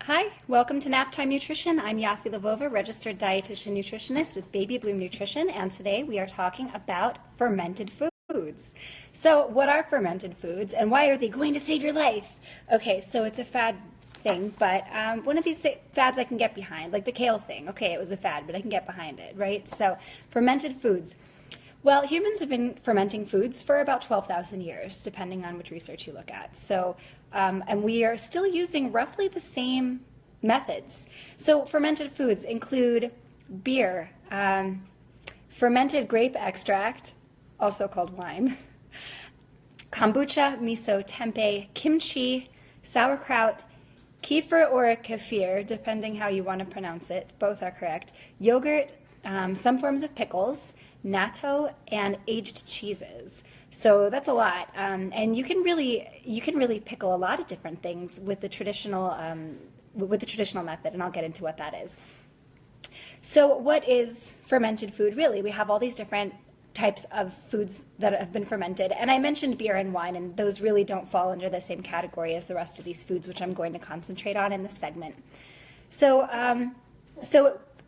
Hi, welcome to Naptime Nutrition. I'm Yaffi Lvova, registered dietitian nutritionist with Baby Bloom Nutrition, and today we are talking about fermented foods. So what are fermented foods and why are they going to save your life? Okay, so it's a fad thing, but one of these fads I can get behind, like the kale thing. Okay, it was a fad, but I can get behind it, right? So fermented foods. Well, humans have been fermenting foods for about 12,000 years, depending on which research you look at. So, and we are still using roughly the same methods. So fermented foods include beer, fermented grape extract, also called wine, kombucha, miso, tempeh, kimchi, sauerkraut, kefir or kefir, depending how you want to pronounce it. Both are correct. Yogurt, some forms of pickles, natto, and aged cheeses. So that's a lot, and you can really pickle a lot of different things with the traditional method, and I'll get into what that is. So what is fermented food really? We have all these different types of foods that have been fermented, and I mentioned beer and wine, and those really don't fall under the same category as the rest of these foods, which I'm going to concentrate on in this segment. So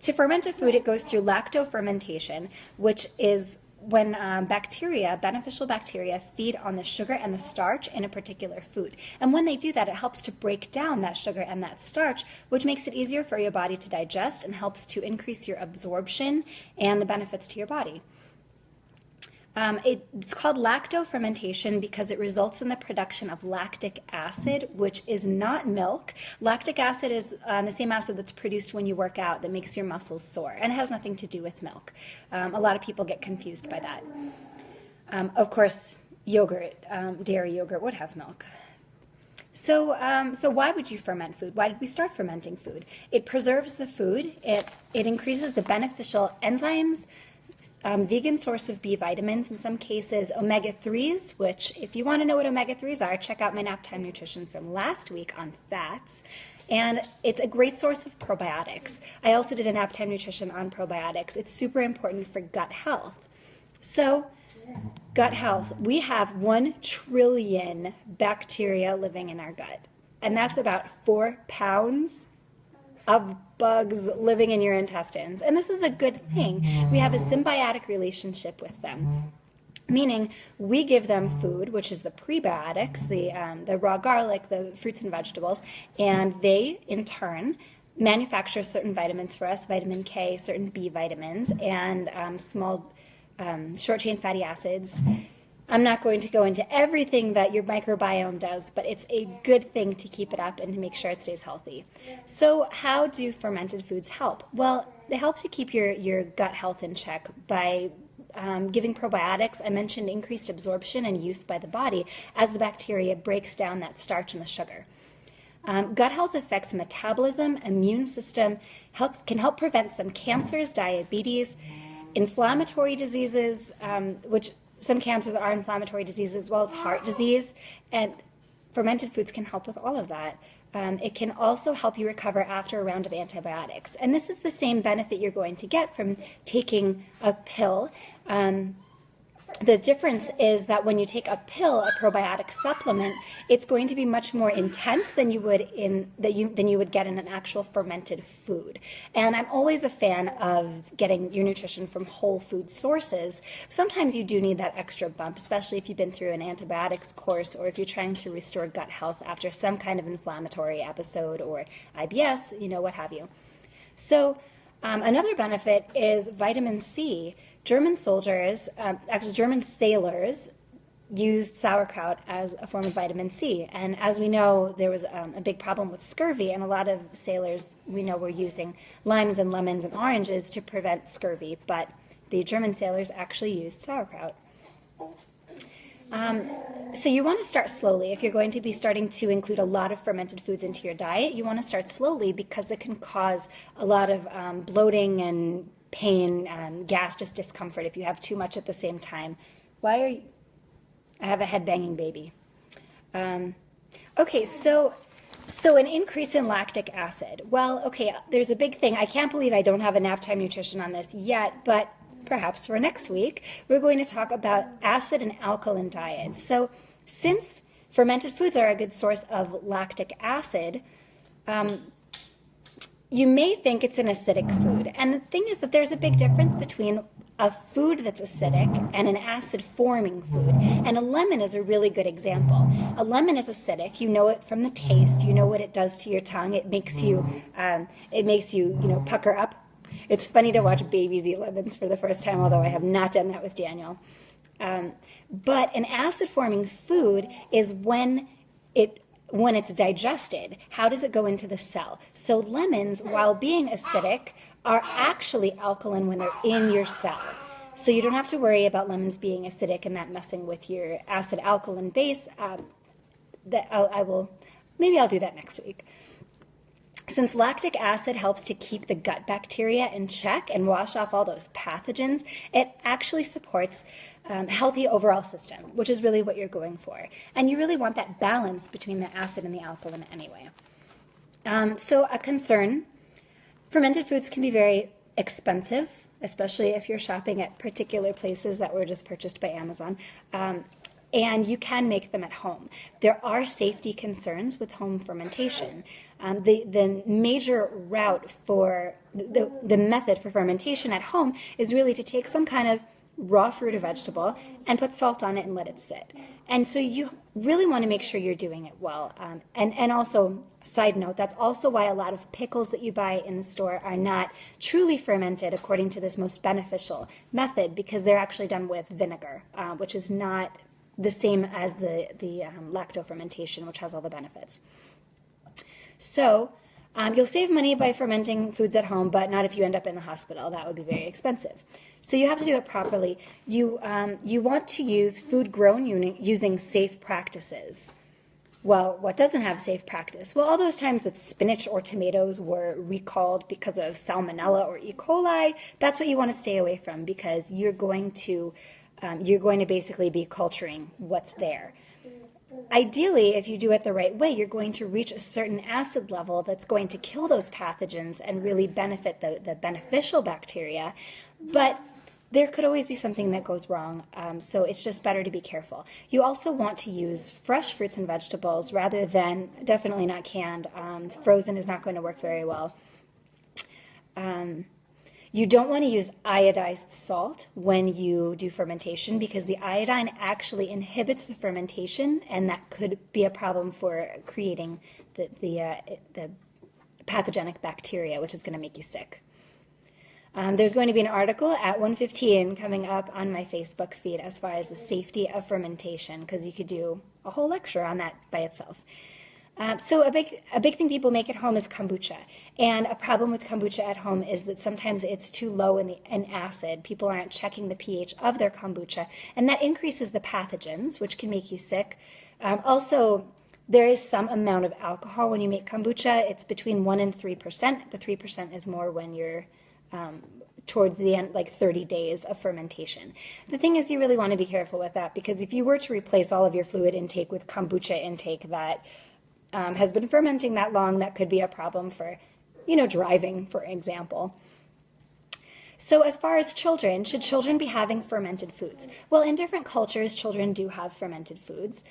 to ferment a food, it goes through lactofermentation, which is when beneficial bacteria, feed on the sugar and the starch in a particular food. And when they do that, it helps to break down that sugar and that starch, which makes it easier for your body to digest and helps to increase your absorption and the benefits to your body. It's called lactofermentation because it results in the production of lactic acid, which is not milk. Lactic acid is the same acid that's produced when you work out that makes your muscles sore, and it has nothing to do with milk. A lot of people get confused by that. Of course, yogurt, dairy yogurt would have milk. So why would you ferment food? Why did we start fermenting food? It preserves the food. It increases the enzymes, vegan source of B vitamins, in some cases omega-3s, which if you want to know what omega-3s are, check out my Naptime Nutrition from last week on fats. And it's a great source of probiotics. I also did a Naptime Nutrition on probiotics. It's super important for gut health. So gut health, we have 1 trillion bacteria living in our gut. And that's about 4 pounds of bugs living in your intestines. And this is a good thing. We have a symbiotic relationship with them, meaning we give them food, which is the prebiotics, the raw garlic, the fruits and vegetables, and they, in turn, manufacture certain vitamins for us, vitamin K, certain B vitamins, and small short-chain fatty acids. I'm not going to go into everything that your microbiome does, but it's a good thing to keep it up and to make sure it stays healthy. So how do fermented foods help? Well, they help to keep your gut health in check by giving probiotics. I mentioned increased absorption and use by the body as the bacteria breaks down that starch and the sugar. Gut health affects metabolism, immune system, can help prevent some cancers, diabetes, inflammatory diseases, which some cancers are inflammatory diseases as well as heart disease, and fermented foods can help with all of that. It can also help you recover after a round of antibiotics. And this is the same benefit you're going to get from taking a pill. The difference is that when you take a pill, a probiotic supplement, it's going to be much more intense than you would get in an actual fermented food. And I'm always a fan of getting your nutrition from whole food sources. Sometimes you do need that extra bump, especially if you've been through an antibiotics course or if you're trying to restore gut health after some kind of inflammatory episode or IBS, what have you. So another benefit is vitamin C. German sailors used sauerkraut as a form of vitamin C. And as we know, there was a big problem with scurvy, and a lot of sailors we know were using limes and lemons and oranges to prevent scurvy, but the German sailors actually used sauerkraut. So you want to start slowly. If you're going to be starting to include a lot of fermented foods into your diet, you want to start slowly because it can cause a lot of bloating and pain and gaseous discomfort if you have too much at the same time. I have a head banging baby. Okay, so an increase in lactic acid. Well, okay, there's a big thing. I can't believe I don't have a Naptime Nutrition on this yet, but perhaps for next week, we're going to talk about acid and alkaline diets. So since fermented foods are a good source of lactic acid, you may think it's an acidic food. And the thing is that there's a big difference between a food that's acidic and an acid-forming food. And a lemon is a really good example. A lemon is acidic. You know it from the taste. You know what it does to your tongue. It makes you, pucker up. It's funny to watch babies eat lemons for the first time, although I have not done that with Daniel. But an acid-forming food is when it's digested. How does it go into the cell? So lemons, while being acidic, are actually alkaline when they're in your cell. So you don't have to worry about lemons being acidic and that messing with your acid-alkaline base. Maybe I'll do that next week. Since lactic acid helps to keep the gut bacteria in check and wash off all those pathogens, it actually supports healthy overall system, which is really what you're going for. And you really want that balance between the acid and the alkaline anyway. So a concern, fermented foods can be very expensive, especially if you're shopping at particular places that were just purchased by Amazon. And you can make them at home. There are safety concerns with home fermentation. The major route for the method for fermentation at home is really to take some kind of raw fruit or vegetable and put salt on it and let it sit. And so you really want to make sure you're doing it well. And also, side note, that's also why a lot of pickles that you buy in the store are not truly fermented according to this most beneficial method, because they're actually done with vinegar, which is not the same as the lacto-fermentation, which has all the benefits. So you'll save money by fermenting foods at home, but not if you end up in the hospital. That would be very expensive. So you have to do it properly. You want to use food grown using safe practices. Well, what doesn't have safe practice? Well, all those times that spinach or tomatoes were recalled because of salmonella or E. coli, that's what you want to stay away from, because you're going to basically be culturing what's there. Ideally, if you do it the right way, you're going to reach a certain acid level that's going to kill those pathogens and really benefit the beneficial bacteria. But there could always be something that goes wrong, so it's just better to be careful. You also want to use fresh fruits and vegetables rather than, definitely not canned. Frozen is not going to work very well. You don't want to use iodized salt when you do fermentation, because the iodine actually inhibits the fermentation, and that could be a problem for creating the pathogenic bacteria, which is going to make you sick. There's going to be an article at 1:15 coming up on my Facebook feed as far as the safety of fermentation, because you could do a whole lecture on that by itself. So a big thing people make at home is kombucha. And a problem with kombucha at home is that sometimes it's too low in acid. People aren't checking the pH of their kombucha, and that increases the pathogens, which can make you sick. Also, there is some amount of alcohol when you make kombucha. It's between 1% and 3%. The 3% is more when you're towards the end, like 30 days of fermentation. The thing is, you really want to be careful with that, because if you were to replace all of your fluid intake with kombucha intake that has been fermenting that long, that could be a problem for, driving, for example. So as far as children, should children be having fermented foods? Well, in different cultures, children do have fermented foods.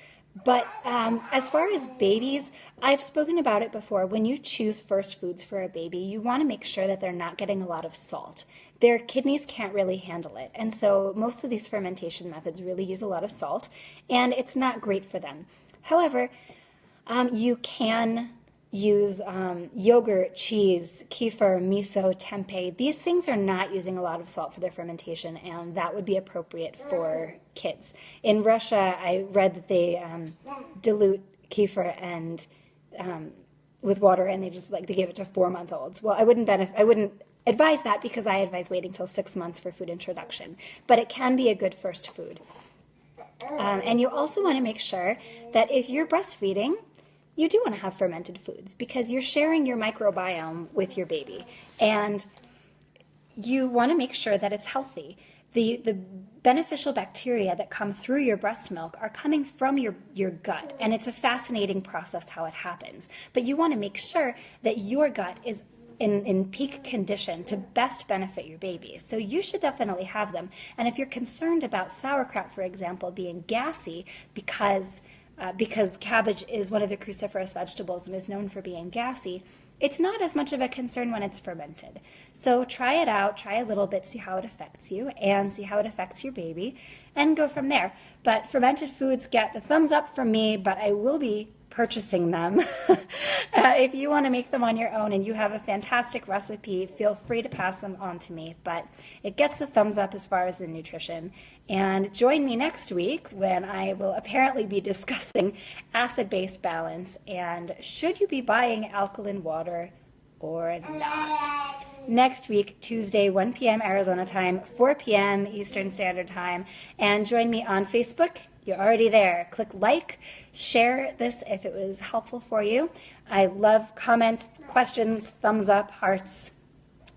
But as far as babies, I've spoken about it before. When you choose first foods for a baby, you want to make sure that they're not getting a lot of salt. Their kidneys can't really handle it. And so most of these fermentation methods really use a lot of salt, and it's not great for them. However, you can use yogurt, cheese, kefir, miso, tempeh. These things are not using a lot of salt for their fermentation, and that would be appropriate for kids. In Russia, I read that they dilute kefir and with water, and they give it to 4-month-olds. Well, I wouldn't advise that, because I advise waiting till 6 months for food introduction. But it can be a good first food. And you also want to make sure that if you're breastfeeding, you do want to have fermented foods, because you're sharing your microbiome with your baby, and you want to make sure that it's healthy. The beneficial bacteria that come through your breast milk are coming from your gut, and it's a fascinating process how it happens. But you want to make sure that your gut is in peak condition to best benefit your baby. So you should definitely have them. And if you're concerned about sauerkraut, for example, being gassy because because cabbage is one of the cruciferous vegetables and is known for being gassy, it's not as much of a concern when it's fermented. So try it out, try a little bit, see how it affects you and see how it affects your baby, and go from there. But fermented foods get the thumbs up from me, but I will be purchasing them. If you want to make them on your own and you have a fantastic recipe, feel free to pass them on to me. But it gets the thumbs up as far as the nutrition. And join me next week when I will apparently be discussing acid-base balance and should you be buying alkaline water or not. Next week, Tuesday, 1 p.m. Arizona time, 4 p.m. Eastern Standard Time. And join me on Facebook. You're already there. Click like, share this if it was helpful for you. I love comments, questions, thumbs up, hearts,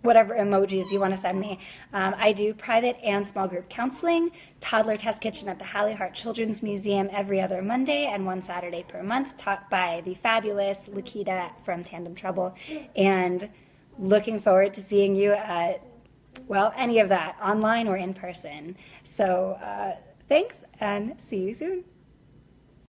whatever emojis you want to send me. I do private and small group counseling, toddler test kitchen at the Hallie Hart Children's Museum every other Monday and one Saturday per month, taught by the fabulous Lakita from Tandem Trouble. And looking forward to seeing you at, well, any of that, online or in person. So thanks, and see you soon.